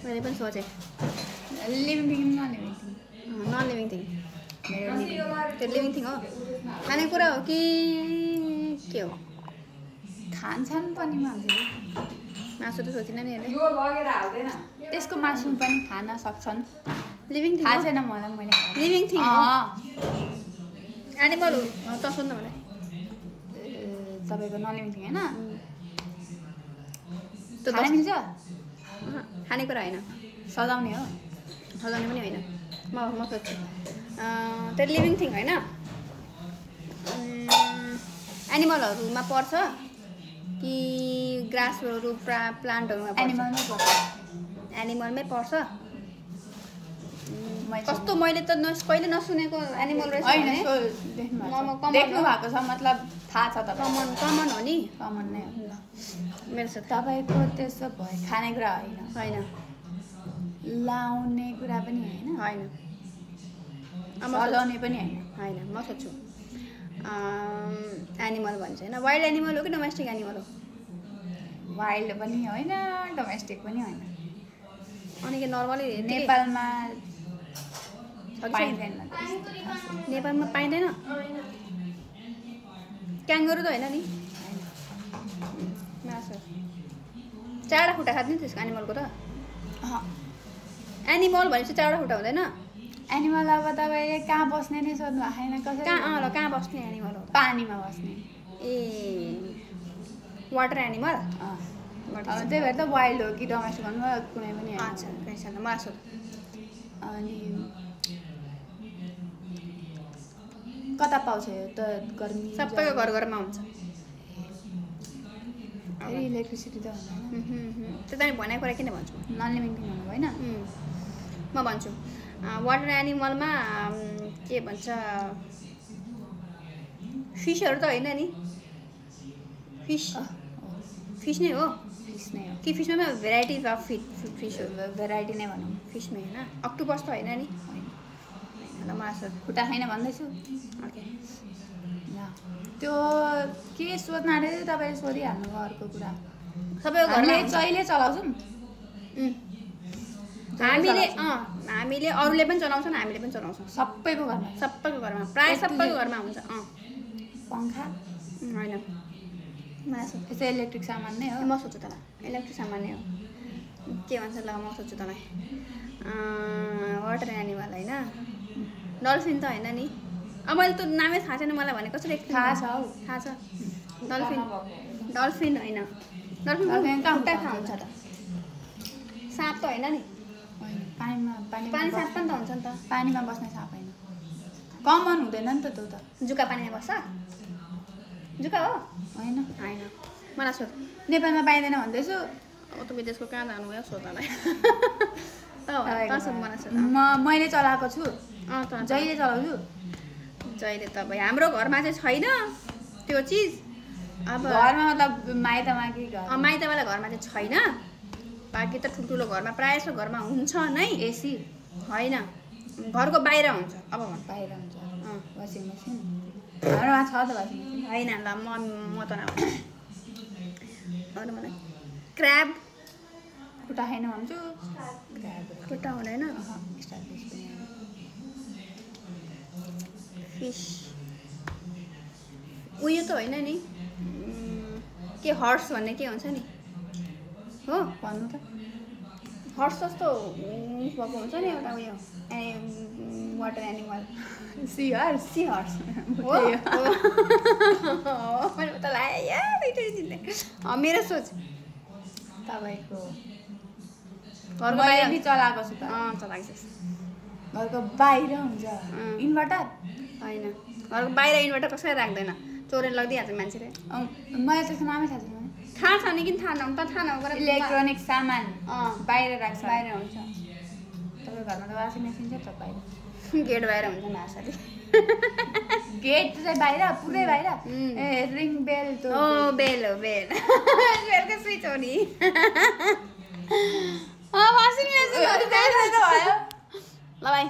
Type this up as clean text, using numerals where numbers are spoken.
मैले पनि सोचेँ living thing non living thing त्यो लिभिङ थिङ हो खानेकुरा हो कि के हो खान्छन् पनि मान्छेले मासु त सोचिनँ नि त्यसको मासु पनि खान सक्छन् लिभिङ थिङ थाहा छैन मलाई मैले लिभिङ थिङ एनिमल हो त सोध्नु मलाई तपाईँको नन लिभिङ थिङ होइन त्यो खान मिल्छ खानेकुरा होइन सजाउने हो सजाउने पनि होइन म सोध्छु त्यो लिभिङ थिङ होइन एनिमलहरूमा पर्छ कि ग्रासहरू प्लान्टहरूमा एनिमलमै पर्छ एनिमलमै पर्छ मैले कस्तो मैले त कहिले नसुनेको एनिमल रहेछ होइन भने देख्नु भएको छ मतलब थाहा छ तपाईँ कमन हो नि कमन नै हो मेरो साथ तपाईँको त्यसो भयो खानेकुरा होइन होइन लाउने कुरा पनि होइन सजाउने पनि होइन म सोध्छु एनिमल भन्छ होइन वाइल्ड एनिमल हो कि डोमेस्टिक एनिमल हो वाइल्ड पनि होइन डोमेस्टिक पनि होइन अनि के नर्मली नेपालमा पाइँदैन नेपालमा पाइँदैन क्याङ्गुरू त होइन नि मासु चारवटा खुट्टा खाँदैन त्यसको एनिमलको त एनिमल भनेपछि चारवटा खुट्टा हुँदैन एनिमल अब तपाईँले कहाँ बस्ने नै सोध्नु भएको छैन कसरी कहाँ बस्ने एनिमल हो पानीमा बस्ने ए वाटर एनिमल त्यही भएर त वाइल्ड हो कि डोमेस्टिक भन्नु कुनै पनि अच्छा कहीँ छैन मासु अनि कता पाउँछ यो त गर्मी सबैको घरमा हुन्छ फेरि इलेक्ट्रिसिटी त हुँदैन त्यो त नि भनेको कुरा किन भन्छु नन लिभिङ थिङ हुनु होइन म भन्छु वाटर एनिमलमा के भन्छ फिसहरू त होइन नि फिस नै हो फिस नै हो कि फिसमा भेराइटिज अफ फिस हो भेराइटी नै भनौँ फिसमै होइन अक्टोपस त होइन नि ल मासु खुट्टा छैन भन्दैछु ओके त्यो के सोध्न आँटेको थियो तपाईँले सोधिहाल्नु भयो अर्को कुरा सबैको घरमा जहिले चलाउँछौँ हामीले अरूले पनि चलाउँछौँ हामीले पनि चलाउँछौँ सबैको घरमा प्रायः सबैको घरमा हुन्छ पङ्खा होइन मासु यस्तो इलेक्ट्रिक सामान नै हो म सोध्छु तँलाई इलेक्ट्रिक सामान नै हो के भन्छ ल म सोध्छु तँलाई वाटर एनिमल होइन डल्फिन त होइन नि अब मैले त नामै थाहा छैन मलाई भने कसरी थाहा छ डल्फिन होइन डल्फिन खुट्टा कहाँ हुन्छ त साँप त होइन नि पानी साँप पनि त हुन्छ नि त पानीमा बस्ने साँप होइन कमन हुँदैन नि त त्यो त जुका पानीमा बस्छ जुका हो होइन मलाई सोध नेपालमा पाइँदैन भन्दैछु अब त विदेशको कहाँ जानु हो सोध्नलाई मैले चलाएको छु जहिले चलाउँछु जहिले त अब हाम्रो घरमा चाहिँ छैन त्यो चिज अब घरमा मतलब माइतमा कि माइतवाला घरमा चाहिँ छैन बाँकी त ठुल्ठुलो घरमा प्रायः जस्तो घरमा हुन्छ नै एसी होइन घरको बाहिर हुन्छ अब बाहिर हुन्छ वासिङ मेसिन हाम्रोमा छ त वासिङ मेसिन होइन ल म त अरू मलाई क्र्याब खुट्टा छैन भन्छु खुट्टा हुँदैन फिस उयो त होइन नि के हर्स भन्ने के हुन्छ नि हो भन्नु त हर्स जस्तो भएको हुन्छ नि एउटा उयो वाटर एनिमल सी हर्स हो मैले त लाग्यो मेरो सोच तपाईँको घरको बाहिर पनि चलाएको छु त चलाएको छ घरको बाहिर हुन्छ इन्भर्टर होइन घरको बाहिर इन्भर्टर कसैले राख्दैन चोरेर लगिदिइहाल्छ मान्छेले मलाई त्यसको नामै थाहा छैन थाहा छ नि किन थाहा नहुँ त थाहा नभएर इलेक्ट्रोनिक सामान बाहिर राख्छ बाहिर हुन्छ तपाईँको घरमा त वासिङ मेसिन छ त बाहिर गेट बाहिर हुन्छ नासरी गेट चाहिँ बाहिर पुरै बाहिर ए रिङ बेल बेल हो बेलको स्विच हो नि वासिङ मेसिन भयो ल भाइ